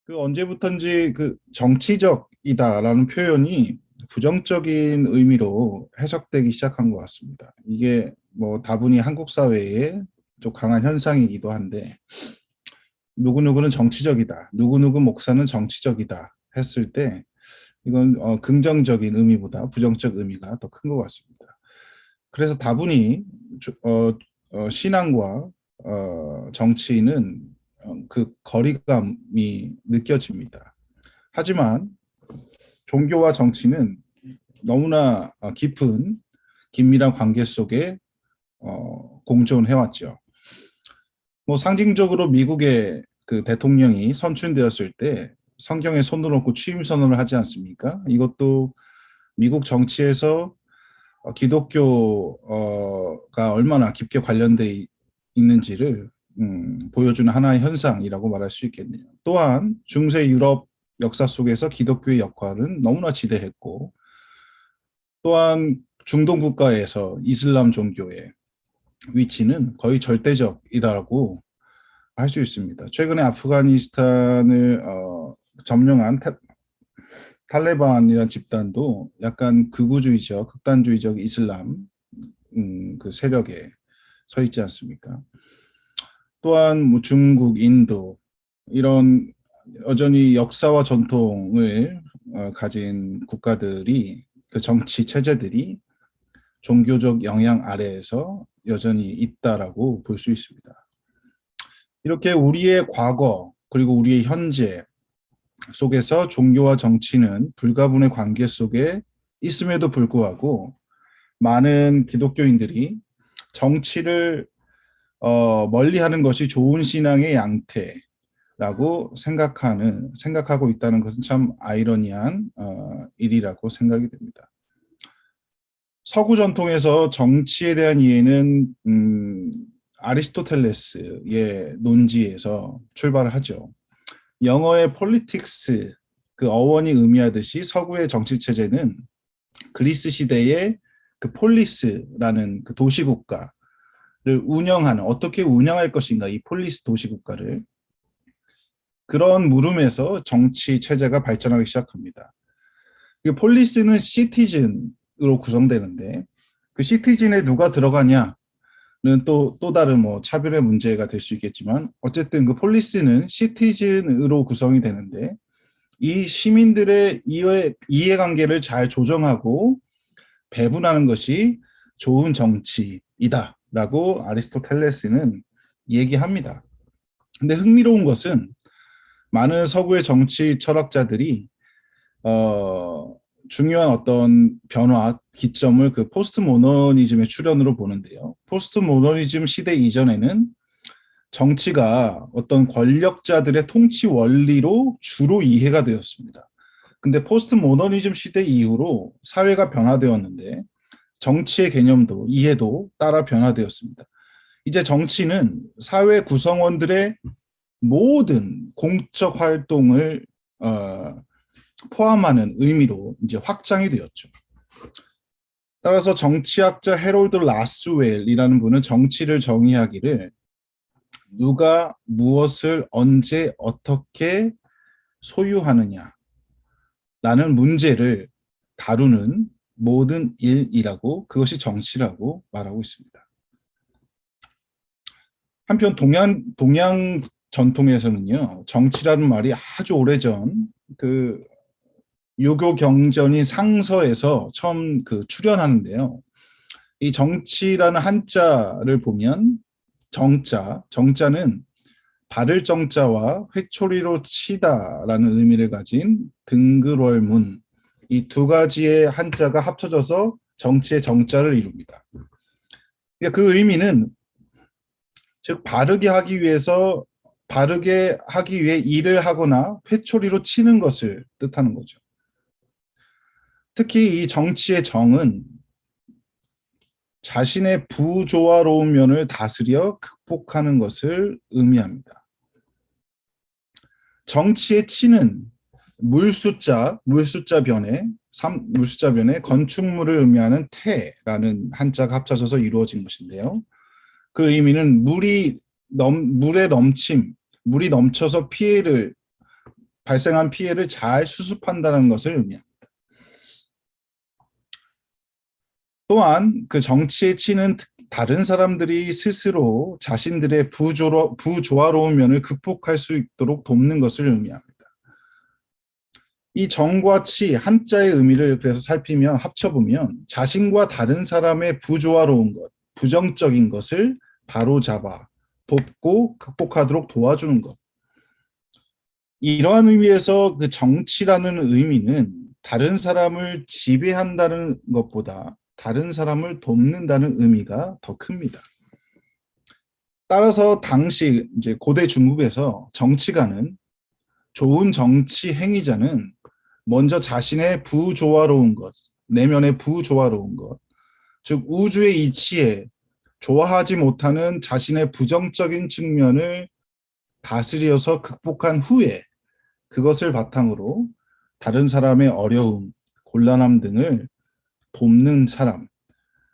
그 언제부턴지 그 정치적이다라는 표현이 부정적인 의미로 해석되기 시작한 것 같습니다. 이게 뭐 다분히 한국 사회의 좀 강한 현상이기도 한데, 누구누구는 정치적이다, 누구누구 목사는 정치적이다 했을 때 이건 긍정적인 의미보다 부정적 의미가 더 큰 것 같습니다. 그래서 다분히 신앙과 정치인은 그 거리감이 느껴집니다. 하지만 종교와 정치는 너무나 깊은 긴밀한 관계 속에 공존해왔죠. 뭐 상징적으로 미국의 그 대통령이 선출되었을 때 성경에 손을 얹고 취임 선언을 하지 않습니까? 이것도 미국 정치에서 기독교가 얼마나 깊게 관련돼 있는지를 보여주는 하나의 현상이라고 말할 수 있겠네요. 또한 중세 유럽 역사 속에서 기독교의 역할은 너무나 지대했고, 또한 중동 국가에서 이슬람 종교의 위치는 거의 절대적이라고 할 수 있습니다. 최근에 아프가니스탄을 점령한 탈레반이라는 집단도 약간 극우주의적, 극단주의적 이슬람 그 세력에 서 있지 않습니까? 또한 뭐 중국, 인도 이런 여전히 역사와 전통을 가진 국가들이, 그 정치 체제들이 종교적 영향 아래에서 여전히 있다라고 볼 수 있습니다. 이렇게 우리의 과거 그리고 우리의 현재 속에서 종교와 정치는 불가분의 관계 속에 있음에도 불구하고, 많은 기독교인들이 정치를 멀리하는 것이 좋은 신앙의 양태라고 생각하고 있다는 것은 참 아이러니한 일이라고 생각이 됩니다. 서구 전통에서 정치에 대한 이해는 아리스토텔레스의 논지에서 출발을 하죠. 영어의 politics, 그 어원이 의미하듯이 서구의 정치 체제는 그리스 시대의 그 폴리스라는 그 도시국가를 운영하는, 어떻게 운영할 것인가, 이 폴리스 도시국가를, 그런 물음에서 정치 체제가 발전하기 시작합니다. 이 폴리스는 시티즌으로 구성되는데, 그 시티즌에 누가 들어가냐는 또 다른 뭐 차별의 문제가 될 수 있겠지만, 어쨌든 그 폴리스는 시티즌으로 구성이 되는데, 이 시민들의 이해관계를 잘 조정하고 배분하는 것이 좋은 정치이다라고 아리스토텔레스는 얘기합니다. 근데 흥미로운 것은 많은 서구의 정치 철학자들이 중요한 어떤 변화 기점을 그 포스트 모더니즘의 출현으로 보는데요. 포스트 모더니즘 시대 이전에는 정치가 어떤 권력자들의 통치 원리로 주로 이해가 되었습니다. 근데 포스트 모더니즘 시대 이후로 사회가 변화되었는데 정치의 개념도 이해도 따라 변화되었습니다. 이제 정치는 사회 구성원들의 모든 공적 활동을 포함하는 의미로 이제 확장이 되었죠. 따라서 정치학자 해롤드 라스웰이라는 분은 정치를 정의하기를 누가 무엇을 언제 어떻게 소유하느냐라는 문제를 다루는 모든 일이라고, 그것이 정치라고 말하고 있습니다. 한편 동양 전통에서는요, 정치라는 말이 아주 오래전 그 유교 경전인 상서에서 처음 그 출현하는데요. 이 정치라는 한자를 보면 정자는 바를 정자와 회초리로 치다라는 의미를 가진 등글월문, 이 두 가지의 한자가 합쳐져서 정치의 정자를 이룹니다. 그 의미는 즉 바르게 하기 위해 일을 하거나 회초리로 치는 것을 뜻하는 거죠. 특히 이 정치의 정은 자신의 부조화로운 면을 다스려 극복하는 것을 의미합니다. 정치의 치는 물숫자 변에 건축물을 의미하는 태라는 한자가 합쳐져서 이루어진 것인데요. 그 의미는 물이 넘쳐서 피해를 발생한 피해를 잘 수습한다는 것을 의미합니다. 또한 그 정치에 치는 다른 사람들이 스스로 자신들의 부조화로운 면을 극복할 수 있도록 돕는 것을 의미합니다. 이 정과 치 한자의 의미를 그래서 살피면 합쳐보면 자신과 다른 사람의 부조화로운 것, 부정적인 것을 바로잡아 돕고 극복하도록 도와주는 것. 이러한 의미에서 그 정치라는 의미는 다른 사람을 지배한다는 것보다 다른 사람을 돕는다는 의미가 더 큽니다. 따라서 당시 이제 고대 중국에서 정치가는 좋은 정치 행위자는 먼저 자신의 부조화로운 것, 내면의 부조화로운 것, 즉 우주의 이치에 좋아하지 못하는 자신의 부정적인 측면을 다스려서 극복한 후에 그것을 바탕으로 다른 사람의 어려움, 곤란함 등을 돕는 사람,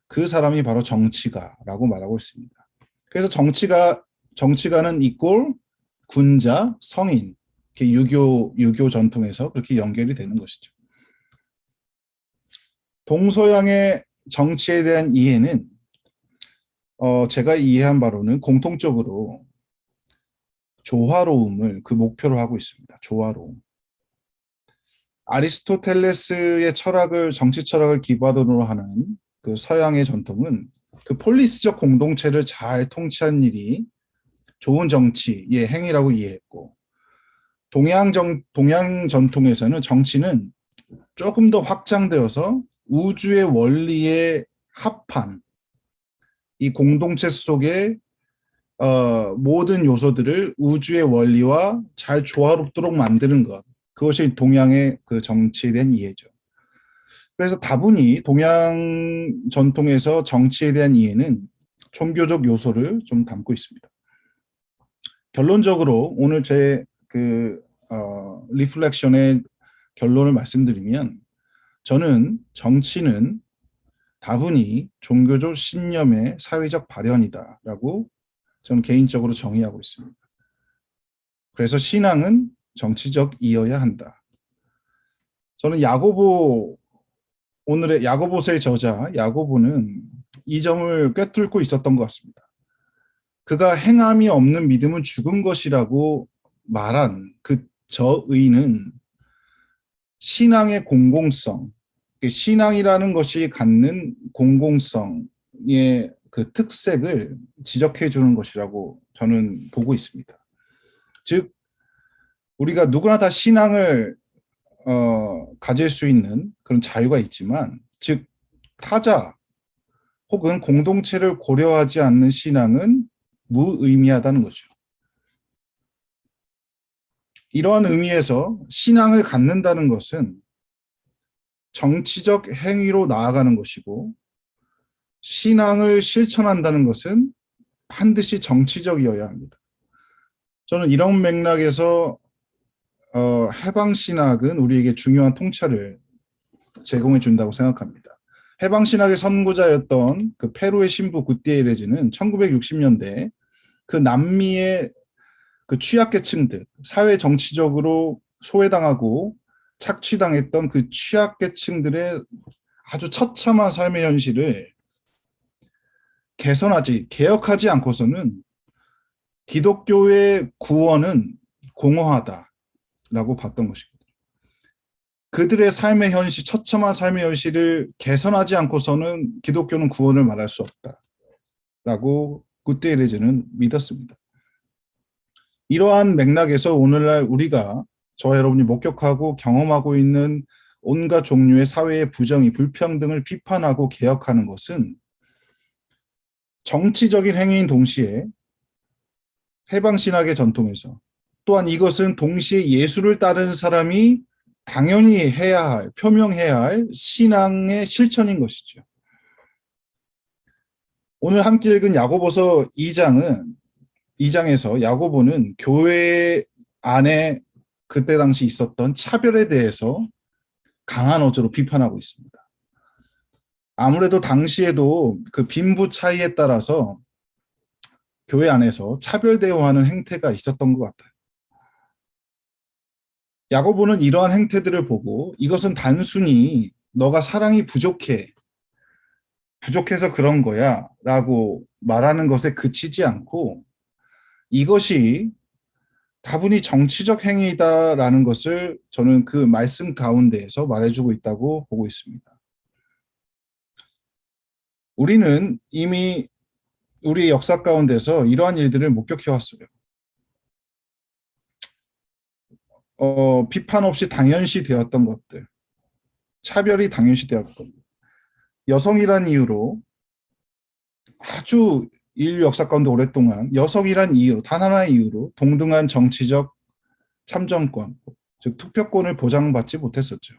그 사람이 바로 정치가라고 말하고 있습니다. 그래서 정치가는 이꼴 군자, 성인, 유교 전통에서 그렇게 연결이 되는 것이죠. 동서양의 정치에 대한 이해는 제가 이해한 바로는 공통적으로 조화로움을 그 목표로 하고 있습니다. 조화로움. 아리스토텔레스의 정치 철학을 기반으로 하는 그 서양의 전통은 그 폴리스적 공동체를 잘 통치한 일이 좋은 정치의 행위라고 이해했고, 동양 전통에서는 정치는 조금 더 확장되어서 우주의 원리에 합한 이 공동체 속에 모든 요소들을 우주의 원리와 잘 조화롭도록 만드는 것, 그것이 동양의 그 정치에 대한 이해죠. 그래서 다분히 동양 전통에서 정치에 대한 이해는 종교적 요소를 좀 담고 있습니다. 결론적으로 오늘 제 리플렉션의 결론을 말씀드리면, 저는 정치는 다분히 종교적 신념의 사회적 발현이다라고 저는 개인적으로 정의하고 있습니다. 그래서 신앙은 정치적이어야 한다. 저는 오늘의 야고보서의 저자 야고보는 이 점을 꿰뚫고 있었던 것 같습니다. 그가 행함이 없는 믿음은 죽은 것이라고 말한 그 저의는 신앙의 공공성, 신앙이라는 것이 갖는 공공성의 그 특색을 지적해 주는 것이라고 저는 보고 있습니다. 즉, 우리가 누구나 다 신앙을 가질 수 있는 그런 자유가 있지만, 즉 타자 혹은 공동체를 고려하지 않는 신앙은 무의미하다는 거죠. 이러한 의미에서 신앙을 갖는다는 것은 정치적 행위로 나아가는 것이고, 신앙을 실천한다는 것은 반드시 정치적이어야 합니다. 저는 이런 맥락에서 해방신학은 우리에게 중요한 통찰을 제공해 준다고 생각합니다. 해방신학의 선구자였던 그 페루의 신부 구티에레즈는 1960년대 그 남미의 그 취약계층들, 사회 정치적으로 소외당하고 착취당했던 그 취약계층들의 아주 처참한 삶의 현실을 개혁하지 않고서는 기독교의 구원은 공허하다라고 봤던 것입니다. 그들의 삶의 현실, 처참한 삶의 현실을 개선하지 않고서는 기독교는 구원을 말할 수 없다라고 구테레즈는 믿었습니다. 이러한 맥락에서 오늘날 우리가 저와 여러분이 목격하고 경험하고 있는 온갖 종류의 사회의 부정의 불평등을 비판하고 개혁하는 것은 정치적인 행위인 동시에 해방신학의 전통에서, 또한 이것은 동시에 예수를 따르는 사람이 당연히 해야 할, 표명해야 할 신앙의 실천인 것이죠. 오늘 함께 읽은 야고보서 2장에서 야고보는 교회 안에 그때 당시 있었던 차별에 대해서 강한 어조로 비판하고 있습니다. 아무래도 당시에도 그 빈부 차이에 따라서 교회 안에서 차별 대우하는 행태가 있었던 것 같아요. 야고보는 이러한 행태들을 보고 이것은 단순히 너가 사랑이 부족해서 그런 거야 라고 말하는 것에 그치지 않고 이것이 다분히 정치적 행위다라는 것을 저는 그 말씀 가운데에서 말해주고 있다고 보고 있습니다. 우리는 이미 우리의 역사 가운데서 이러한 일들을 목격해왔어요. 비판 없이 당연시 되었던 것들, 차별이 당연시 되었던 것, 여성이란 이유로 아주 인류 역사 가운데 오랫동안 여성이란 이유, 단 하나의 이유로 동등한 정치적 참정권, 즉 투표권을 보장받지 못했었죠.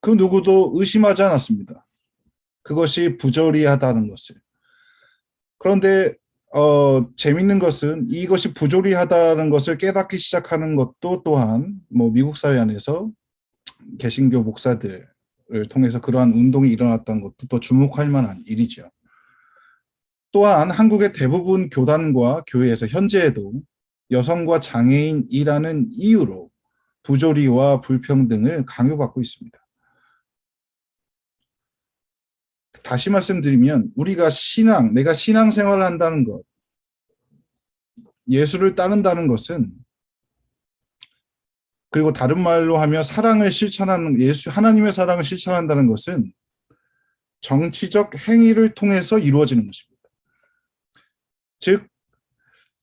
그 누구도 의심하지 않았습니다. 그것이 부조리하다는 것을. 그런데 재밌는 것은 이것이 부조리하다는 것을 깨닫기 시작하는 것도 또한 뭐 미국 사회 안에서 개신교 목사들을 통해서 그러한 운동이 일어났던 것도 또 주목할 만한 일이죠. 또한 한국의 대부분 교단과 교회에서 현재에도 여성과 장애인이라는 이유로 부조리와 불평등을 강요받고 있습니다. 다시 말씀드리면 우리가 내가 신앙생활을 한다는 것, 예수를 따른다는 것은 그리고 다른 말로 하면 사랑을 실천하는 하나님의 사랑을 실천한다는 것은 정치적 행위를 통해서 이루어지는 것입니다. 즉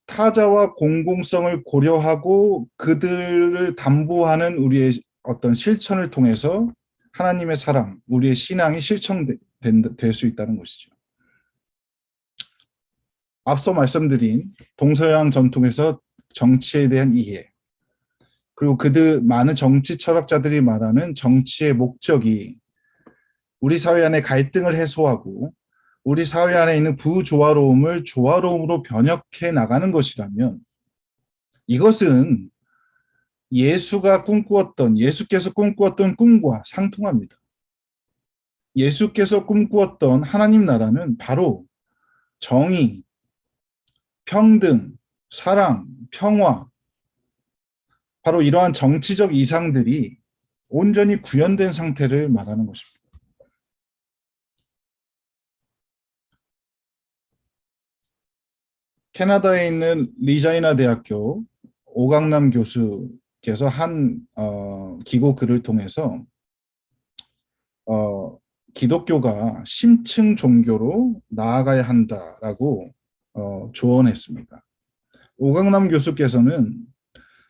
타자와 공공성을 고려하고 그들을 담보하는 우리의 어떤 실천을 통해서 하나님의 사랑, 우리의 신앙이 실천될 수 있다는 것이죠. 앞서 말씀드린 동서양 전통에서 정치에 대한 이해, 그리고 많은 정치 철학자들이 말하는 정치의 목적이 우리 사회 안에 갈등을 해소하고 우리 사회 안에 있는 부조화로움을 조화로움으로 변혁해 나가는 것이라면 이것은 예수께서 꿈꾸었던 꿈과 상통합니다. 예수께서 꿈꾸었던 하나님 나라는 바로 정의, 평등, 사랑, 평화, 바로 이러한 정치적 이상들이 온전히 구현된 상태를 말하는 것입니다. 캐나다에 있는 리자이나 대학교 오강남 교수께서 한 기고 글을 통해서 기독교가 심층 종교로 나아가야 한다라고 조언했습니다. 오강남 교수께서는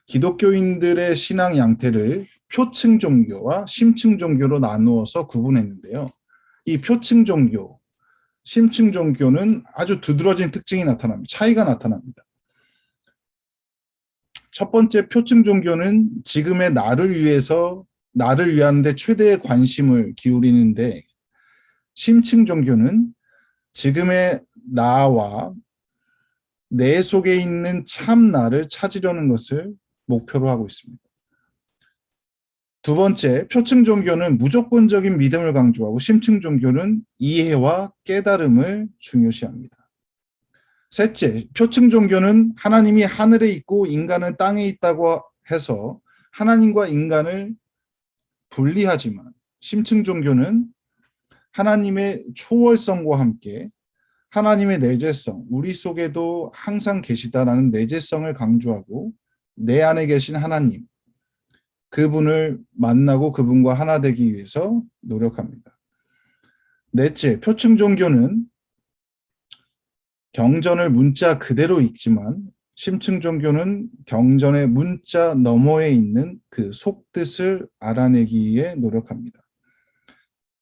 기독교인들의 신앙 양태를 표층 종교와 심층 종교로 나누어서 구분했는데요. 이 표층 종교, 심층 종교는 아주 두드러진 특징이 차이가 나타납니다. 첫 번째 표층 종교는 지금의 나를 위하는 데 최대의 관심을 기울이는데 심층 종교는 지금의 나와 내 속에 있는 참 나를 찾으려는 것을 목표로 하고 있습니다. 두 번째, 표층 종교는 무조건적인 믿음을 강조하고 심층 종교는 이해와 깨달음을 중요시합니다. 셋째, 표층 종교는 하나님이 하늘에 있고 인간은 땅에 있다고 해서 하나님과 인간을 분리하지만 심층 종교는 하나님의 초월성과 함께 하나님의 내재성, 우리 속에도 항상 계시다라는 내재성을 강조하고 내 안에 계신 하나님, 그분을 만나고 그분과 하나 되기 위해서 노력합니다. 넷째, 표층 종교는 경전을 문자 그대로 읽지만 심층 종교는 경전의 문자 너머에 있는 그 속뜻을 알아내기 위해 노력합니다.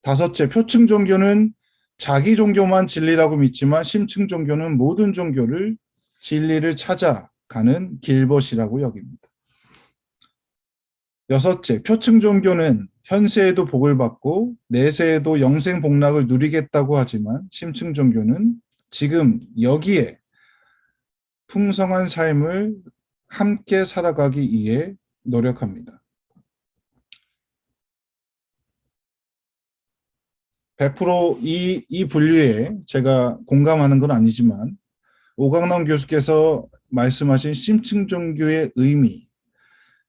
다섯째, 표층 종교는 자기 종교만 진리라고 믿지만 심층 종교는 모든 종교를 진리를 찾아가는 길벗이라고 여깁니다. 여섯째, 표층 종교는 현세에도 복을 받고 내세에도 영생 복락을 누리겠다고 하지만 심층 종교는 지금 여기에 풍성한 삶을 함께 살아가기 위해 노력합니다. 100% 이 분류에 제가 공감하는 건 아니지만 오강남 교수께서 말씀하신 심층 종교의 의미,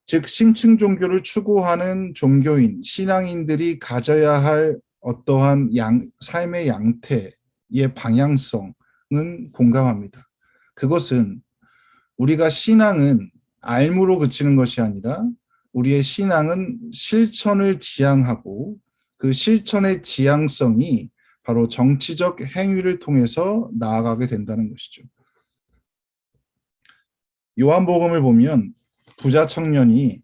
즉 심층 종교를 추구하는 종교인, 신앙인들이 가져야 할 어떠한 삶의 양태의 방향성은 공감합니다. 그것은 우리가 신앙은 알무로 그치는 것이 아니라 우리의 신앙은 실천을 지향하고 그 실천의 지향성이 바로 정치적 행위를 통해서 나아가게 된다는 것이죠. 요한복음을 보면 부자 청년이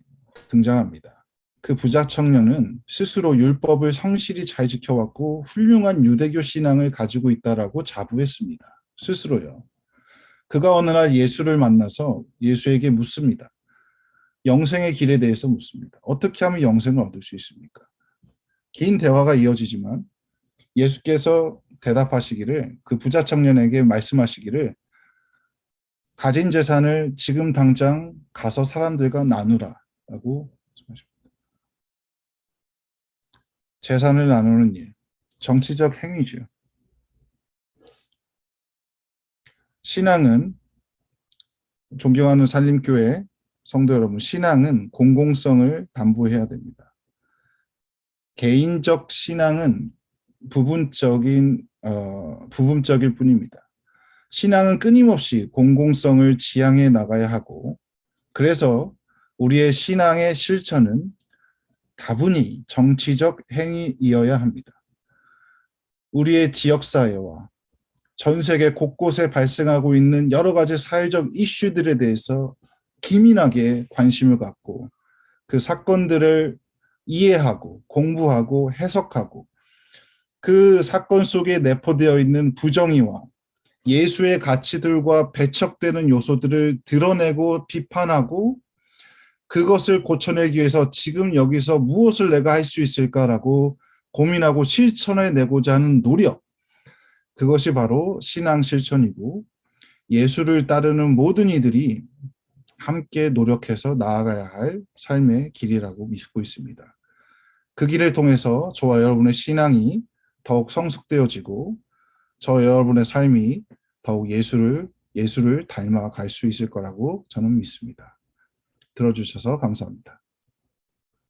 등장합니다. 그 부자 청년은 스스로 율법을 성실히 잘 지켜왔고 훌륭한 유대교 신앙을 가지고 있다라고 자부했습니다. 스스로요. 그가 어느 날 예수를 만나서 예수에게 묻습니다. 영생의 길에 대해서 묻습니다. 어떻게 하면 영생을 얻을 수 있습니까? 긴 대화가 이어지지만 예수께서 대답하시기를, 그 부자 청년에게 말씀하시기를, 가진 재산을 지금 당장 가서 사람들과 나누라라고 말씀하십니다. 재산을 나누는 일, 정치적 행위죠. 신앙은, 존경하는 산림교회 성도 여러분, 신앙은 공공성을 담보해야 됩니다. 개인적 신앙은 부분적일 뿐입니다. 신앙은 끊임없이 공공성을 지향해 나가야 하고, 그래서 우리의 신앙의 실천은 다분히 정치적 행위이어야 합니다. 우리의 지역사회와 전 세계 곳곳에 발생하고 있는 여러 가지 사회적 이슈들에 대해서 기민하게 관심을 갖고 그 사건들을 이해하고 공부하고 해석하고 그 사건 속에 내포되어 있는 부정의와 예수의 가치들과 배척되는 요소들을 드러내고 비판하고 그것을 고쳐내기 위해서 지금 여기서 무엇을 내가 할 수 있을까라고 고민하고 실천해내고자 하는 노력, 그것이 바로 신앙 실천이고 예수를 따르는 모든 이들이 함께 노력해서 나아가야 할 삶의 길이라고 믿고 있습니다. 그 길을 통해서 저와 여러분의 신앙이 더욱 성숙되어지고 저 여러분의 삶이 더욱 예수를 닮아갈 수 있을 거라고 저는 믿습니다. 들어주셔서 감사합니다.